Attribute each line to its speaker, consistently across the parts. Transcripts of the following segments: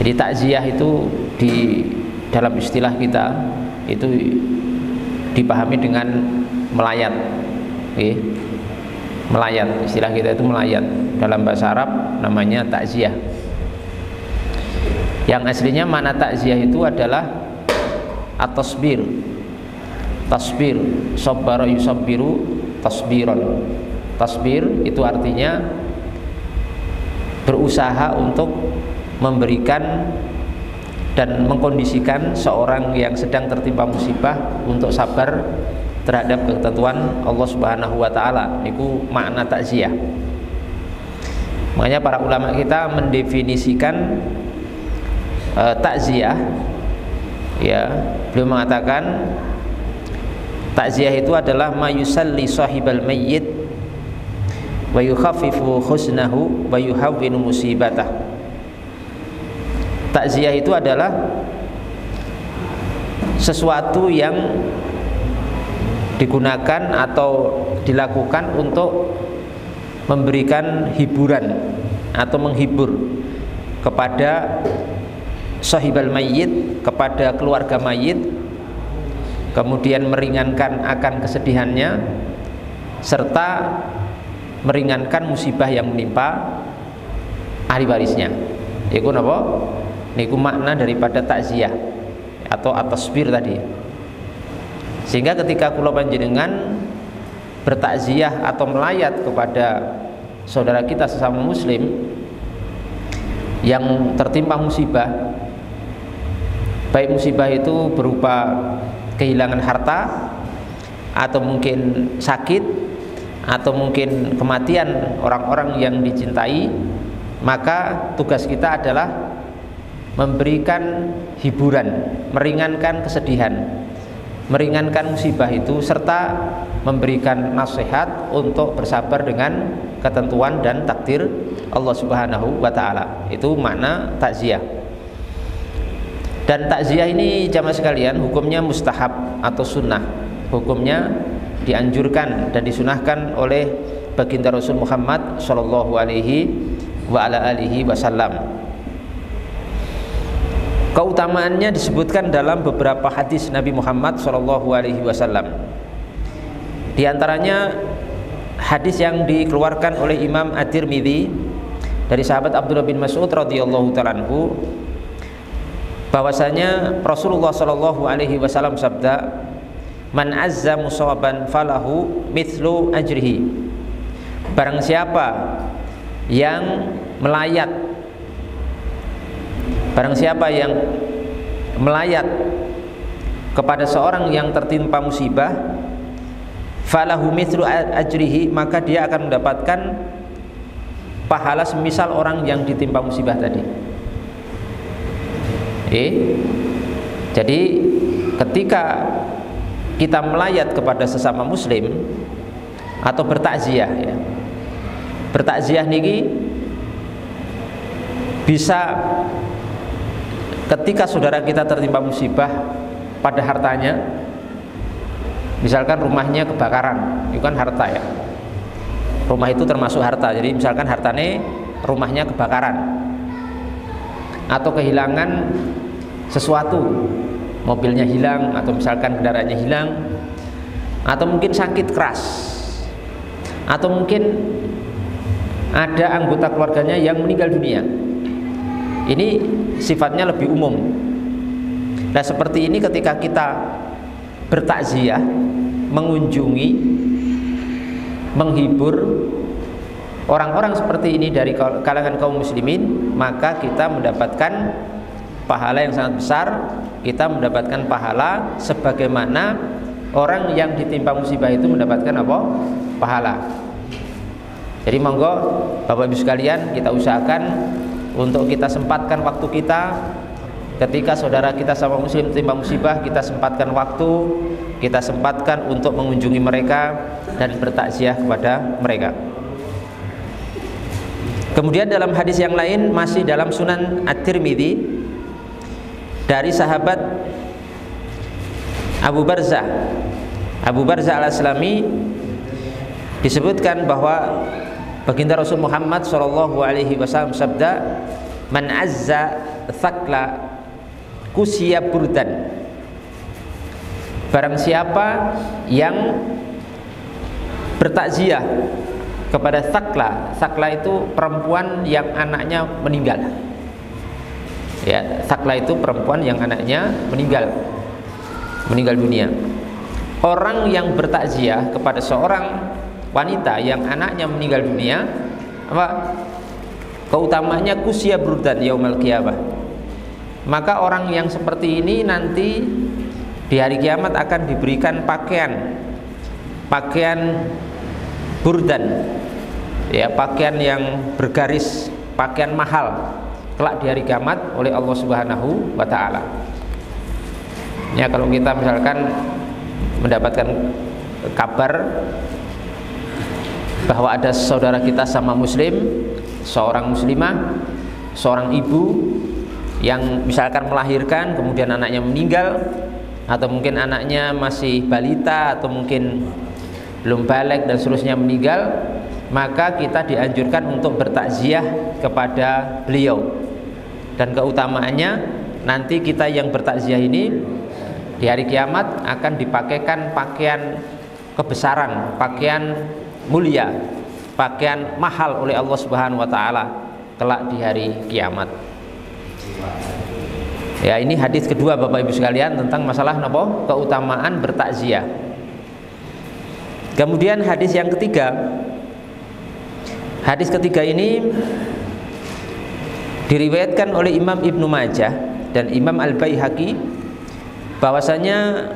Speaker 1: Jadi takziah itu di dalam istilah kita itu dipahami dengan melayat. Oke. Melayat, istilah kita itu melayat. Dalam bahasa Arab namanya takziah. Yang aslinya makna takziah itu adalah at-tasbir. Tasbir, sabbara yusabbiru tasbiron. Tasbir itu artinya berusaha untuk memberikan dan mengkondisikan seorang yang sedang tertimpa musibah untuk sabar terhadap ketentuan Allah Subhanahu wa taala. Niku makna takziah. Makanya para ulama kita mendefinisikan takziah, ya, beliau mengatakan takziah itu adalah mayusalli sahibal mayyit wa yukhaffifu husnahu wa yuhawwinu musibatah. Takziah itu adalah sesuatu yang digunakan atau dilakukan untuk memberikan hiburan atau menghibur kepada sahibal mayyit, kepada keluarga mayit, kemudian meringankan akan kesedihannya serta meringankan musibah yang menimpa ahli warisnya. Iku napa? Niku makna daripada takziah atau at-tasbir tadi. Sehingga ketika kula panjenengan bertakziah atau melayat kepada saudara kita sesama muslim yang tertimpa musibah, baik musibah itu berupa kehilangan harta atau mungkin sakit atau mungkin kematian orang-orang yang dicintai, maka tugas kita adalah memberikan hiburan, meringankan kesedihan, meringankan musibah itu serta memberikan nasihat untuk bersabar dengan ketentuan dan takdir Allah Subhanahu wa taala. Itu makna takziah. Dan takziah ini jamaah sekalian hukumnya mustahab atau sunnah. Hukumnya dianjurkan dan disunahkan oleh baginda Rasul Muhammad sallallahu alaihi wa ala alihi wasallam. Keutamaannya disebutkan dalam beberapa hadis Nabi Muhammad sallallahu alaihi wasallam. Di antaranya hadis yang dikeluarkan oleh Imam At-Tirmidzi dari sahabat Abdullah bin Mas'ud radhiyallahu ta'ala anhu, bahwasanya Rasulullah sallallahu alaihi wasallam sabda, "Man azza musawaban falahu mithlu ajrihi." Barang siapa yang melayat, barang siapa yang melayat kepada seorang yang tertimpa musibah, falahu mithlu ajrihi, maka dia akan mendapatkan pahala semisal orang yang ditimpa musibah tadi. Jadi ketika kita melayat kepada sesama muslim atau bertakziah, ya, bertakziah niki bisa ketika saudara kita tertimpa musibah pada hartanya, misalkan rumahnya kebakaran, itu kan harta ya. Rumah itu termasuk harta. Jadi misalkan hartanya rumahnya kebakaran atau kehilangan sesuatu, mobilnya hilang atau misalkan kendaraannya hilang, atau mungkin sakit keras, atau mungkin ada anggota keluarganya yang meninggal dunia. Ini sifatnya lebih umum. Nah seperti ini ketika kita bertakziah, mengunjungi, menghibur orang-orang seperti ini dari kalangan kaum muslimin, maka kita mendapatkan pahala yang sangat besar. Kita mendapatkan pahala sebagaimana orang yang ditimpa musibah itu mendapatkan apa? Pahala. Jadi monggo Bapak Ibu sekalian, kita usahakan untuk kita sempatkan waktu kita ketika saudara kita sama muslim tertimpa musibah, kita sempatkan waktu, kita sempatkan untuk mengunjungi mereka dan bertakziah kepada mereka. Kemudian dalam hadis yang lain masih dalam Sunan At-Tirmidzi dari sahabat Abu Barzah Al-Aslami disebutkan bahwa baginda Rasul Muhammad sallallahu alaihi wasallam sabda, Man azza thaqla kusiya burdan. Barang siapa yang bertakziah kepada thaqla. Thaqla itu perempuan yang anaknya meninggal. Ya, thaqla itu perempuan yang anaknya meninggal dunia. Orang yang bertakziah kepada seorang wanita yang anaknya meninggal dunia, apa? Keutamanya kusiya burdan yaumal qiyamah. Maka orang yang seperti ini nanti di hari kiamat akan diberikan pakaian burdan, ya, pakaian yang bergaris, pakaian mahal kelak di hari kiamat oleh Allah Subhanahu wa taala. Ya, kalau kita misalkan mendapatkan kabar bahwa ada saudara kita sama muslim, seorang muslimah, seorang ibu yang misalkan melahirkan kemudian anaknya meninggal, atau mungkin anaknya masih balita, atau mungkin belum balik dan seterusnya meninggal, maka kita dianjurkan untuk bertakziah kepada beliau. Dan keutamaannya nanti kita yang bertakziah ini di hari kiamat akan dipakaikan pakaian kebesaran, pakaian mulia, pakaian mahal oleh Allah Subhanahu wa taala kelak di hari kiamat. Ya, ini hadis kedua Bapak Ibu sekalian tentang masalah napa? Keutamaan bertakziah. Kemudian hadis yang ketiga. Hadis ketiga ini diriwayatkan oleh Imam Ibnu Majah dan Imam Al-Baihaqi, bahwasanya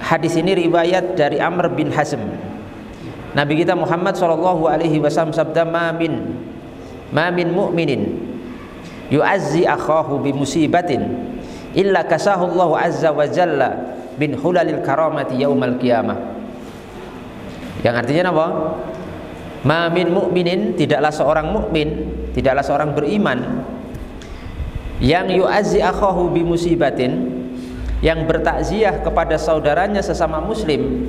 Speaker 1: hadis ini riwayat dari Amr bin Hazm. Nabi kita Muhammad sallallahu alaihi wasallam sabda, ma min mu'minin yu'azzi akhahu bi musibatin illa kasahu Allah azza wa jalla bin hulalil karamati yaumal qiyamah. Yang artinya apa? Ma min mu'minin, tidaklah seorang mukmin, tidaklah seorang beriman yang yu'azzi akhahu bi musibatin, yang bertakziah kepada saudaranya sesama muslim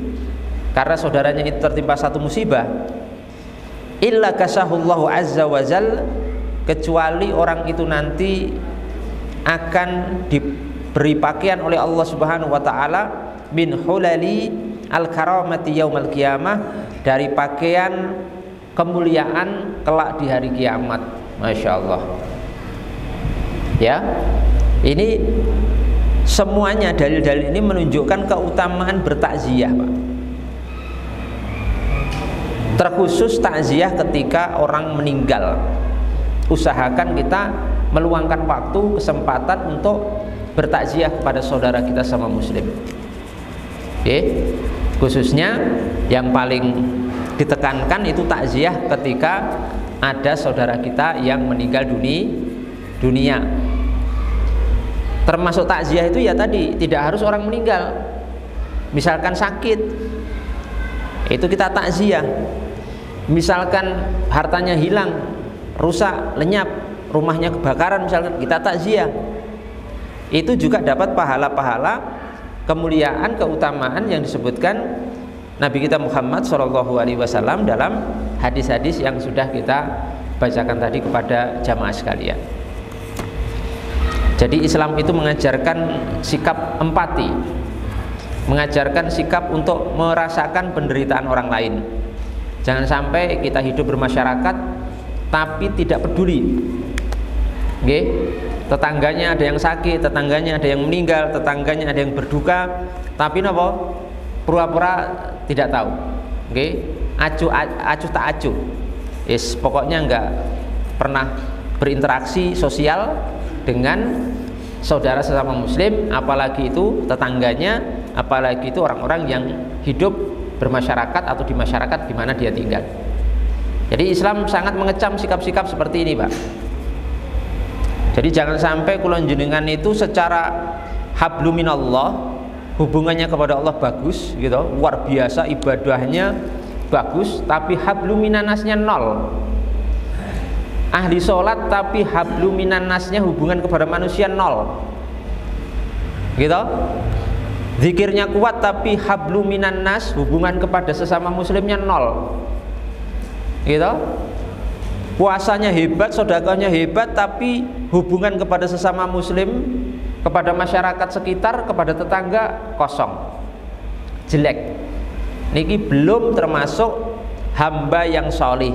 Speaker 1: karena saudaranya itu tertimpa satu musibah, illa kasahullahu azza wa jalla, kecuali orang itu nanti akan diberi pakaian oleh Allah Subhanahu wa taala min hulali al-karamati yaumal qiyamah, dari pakaian kemuliaan kelak di hari kiamat. Masya Allah. Ya, ini semuanya dalil-dalil ini menunjukkan keutamaan bertakziah, Pak. Terkhusus takziah ketika orang meninggal. Usahakan kita meluangkan waktu, kesempatan untuk bertakziah kepada saudara kita sama muslim. Oke, khususnya yang paling ditekankan itu takziah ketika ada saudara kita yang meninggal dunia. Termasuk takziah itu ya tadi, tidak harus orang meninggal. Misalkan sakit, itu kita takziah. Misalkan hartanya hilang, rusak, lenyap, rumahnya kebakaran misalkan, kita takziah. Itu juga dapat pahala-pahala, kemuliaan, keutamaan yang disebutkan Nabi kita Muhammad SAW dalam hadis-hadis yang sudah kita bacakan tadi kepada jamaah sekalian. Jadi Islam itu mengajarkan sikap empati, mengajarkan sikap untuk merasakan penderitaan orang lain. Jangan sampai kita hidup bermasyarakat tapi tidak peduli. Oke? Tetangganya ada yang sakit, tetangganya ada yang meninggal, tetangganya ada yang berduka, tapi napa? Pura-pura tidak tahu. Oke? Acuh tak acuh. Yes, pokoknya enggak pernah berinteraksi sosial dengan saudara sesama muslim, apalagi itu tetangganya, apalagi itu orang-orang yang hidup bermasyarakat atau di masyarakat di mana dia tinggal. Jadi Islam sangat mengecam sikap-sikap seperti ini, Pak. Jadi jangan sampai kulon jenengan itu secara habluminallah, hubungannya kepada Allah bagus gitu, luar biasa ibadahnya bagus, tapi habluminanasnya nol. Ahli sholat tapi habluminanasnya hubungan kepada manusia nol. Gitu. Zikirnya kuat tapi habluminannas hubungan kepada sesama muslimnya nol. Gitu. puasanya hebat, sedekahnya hebat, tapi hubungan kepada sesama muslim, kepada masyarakat sekitar, kepada tetangga kosong, jelek. Niki belum termasuk hamba yang solih.